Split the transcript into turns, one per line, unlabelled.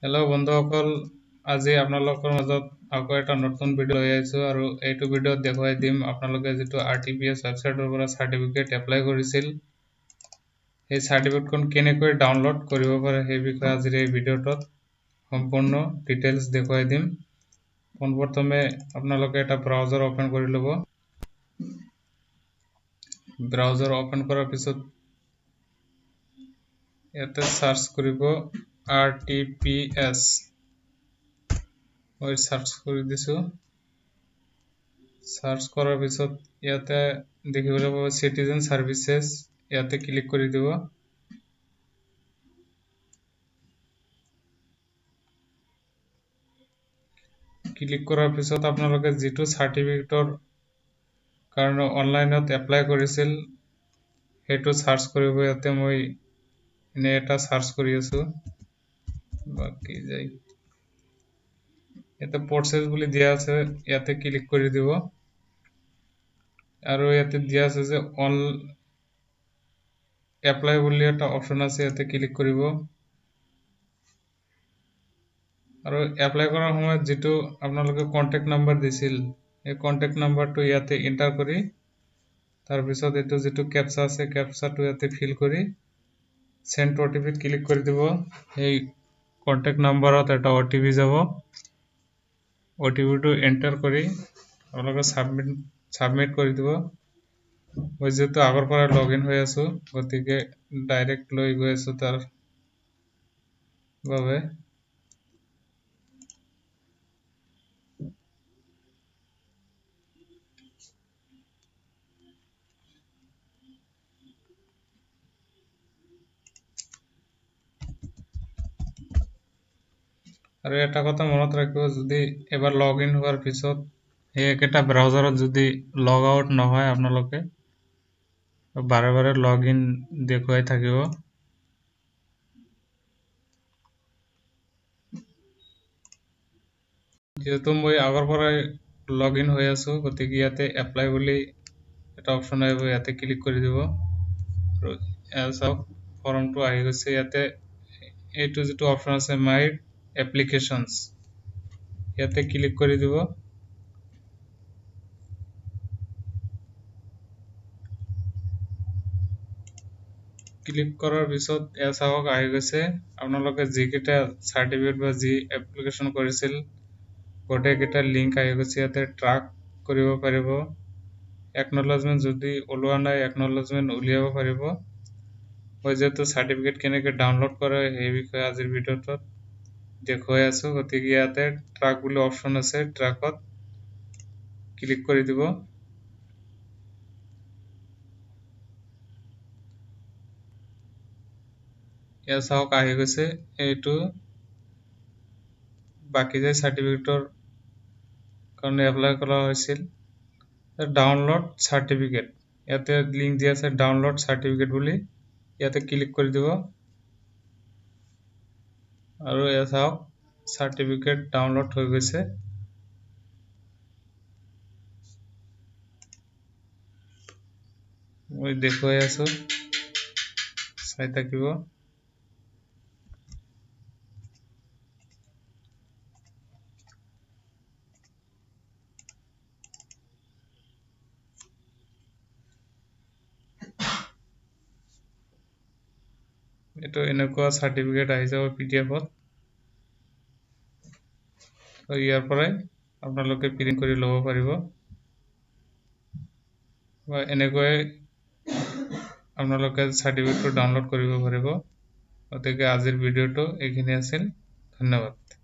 hello बंधुসকল আজি আপোনালোকৰ মাজত আকৌ এটা নতুন ভিডিও লৈ আহিছো আৰু এইটো ভিডিওত দেখুৱাই দিম আপোনালোকে যেটো আৰটিপিএছ ওয়েবসাইটৰ পৰা সাৰ্টিফিকেট এপ্লাই কৰিছিল এই সাৰ্টিফিকেটখন কেনেকৈ ডাউনলোড কৰিব পাৰে সেই বিষয়ে আজিৰ এই ভিডিওটোত সম্পূৰ্ণ ডিটেইলছ দেখুৱাই দিম পোনপ্ৰথমে আপোনালোকে এটা ব্ৰাউজাৰ ওপেন কৰি লব ব্ৰাউজাৰ ওপেন কৰাৰ পিছত ইয়াতে সাৰ্চ কৰিব RTPS মই সাৰ্চ কৰি দিছো সাৰ্চ কৰাৰ পিছত ইয়াতে দেখিবলৈ পাব সিটিজেন সাৰ্ভিসেস ইয়াতে ক্লিক কৰি দিব ক্লিক কৰাৰ পিছত আপোনালোকে যেটো সাৰ্টিফিকেটৰ কাৰণে অনলাইনত এপ্লাই কৰিছিল হেতু সাৰ্চ কৰিব ইয়াতে মই এনে এটা সাৰ্চ কৰি আছো বাকি যাই এটা প্ৰসেস বুলি দিয়া আছে ইয়াতে ক্লিক কৰি দিব আৰু ইয়াতে দিয়া আছে যে অল এপ্লাই বুলি এটা অপচন আছে ইয়াতে ক্লিক কৰিব আৰু এপ্লাই কৰাৰ সময়ত যেটো আপোনালোকে কন্টাক্ট নাম্বাৰ দিছিল এই কন্টাক্ট নাম্বাৰটো ইয়াতে এন্টাৰ কৰি তাৰ পিছত এটো যেটো ক্যাপচা আছে ক্যাপচাটো ইয়াতে ফিল কৰি সেন্ড ওটিপি ক্লিক কৰি দিব এই কন্টাক্ট নাম্বাৰত এটা ওটিপি যাব ওটিপিটো এন্টাৰ কৰি আপোনালোকে সাবমিট কৰি দিব মই যেটো আগৰ পৰা লগইন হৈ আছো গতিকে ডাইৰেক্ট লৈ গৈ আছো তাৰ বাবে আৰু এটা কথা মনত ৰাখিব যদি এবাৰ লগইন হোৱাৰ পিছত এই একটা ব্ৰাউজাৰত যদি লগ আউট নহয় আপোনালোকে বাৰে বাৰে লগইন দেখুৱাই থাকিব যেহেতু মই আগৰ পৰা লগইন হৈ আছো গতিকে ইয়াতে এপ্লাই বুলি এটা অপচন আহিব ইয়াতে ক্লিক কৰি দিব আৰু এলসাও ফৰ্মটো আহি গৈছে ইয়াতে এইটো যেটো অপচন আছে মাই এপ্লিকেশনস ইয়াতে ক্লিক কৰি দিব ক্লিক কৰাৰ পিছত এলসাওক আহি গৈছে আপোনালোকে যিকেটা সাৰ্টিফিকেট বা যি এপ্লিকেশন কৰিছিল গোটেই কেটা লিংক আহি গৈছে ইয়াতে ট্ৰাক কৰিব পাৰিব একনলেজমেন্ট যদি ওলোৱা নাই একনলেজমেন্ট উলিয়াব পাৰিব মই যেটো সাৰ্টিফিকেট কেনেকৈ ডাউনলোড কৰে এই বিষয়ে আজিৰ ভিডিওত দেখুৱাই আছো গতিকে ইয়াতে ট্ৰাক বুলি অপচন আছে ট্ৰাকত ক্লিক কৰি দিব ইয়াত চাওক আহি গৈছে এইটো বাকি যে সাৰ্টিফিকেটৰ কাৰণে এপ্লাই কৰা হৈছিল ডাউনলোড সাৰ্টিফিকেট ইয়াতে লিংক দিয়া আছে ডাউনলোড সাৰ্টিফিকেট বুলি ইয়াতে ক্লিক কৰি দিব আৰু ইয়াত চাওক সাৰ্টিফিকেট ডাউনলোড হৈ গৈছে মই দেখুৱাই আছো চাই থাকিব এটো এনেকুৱা সাৰ্টিফিকেট আহি যাব পিডিএফত আৰু ইয়াৰ পৰাই আপোনালোকে প্ৰিন্ট কৰি ল'ব পাৰিব বা এনেকৈ আপোনালোকে সাৰ্টিফিকেটটো ডাউনলোড কৰিব পাৰিব গতিকে আজিৰ ভিডিওটো এইখিনি আছিল ধন্যবাদ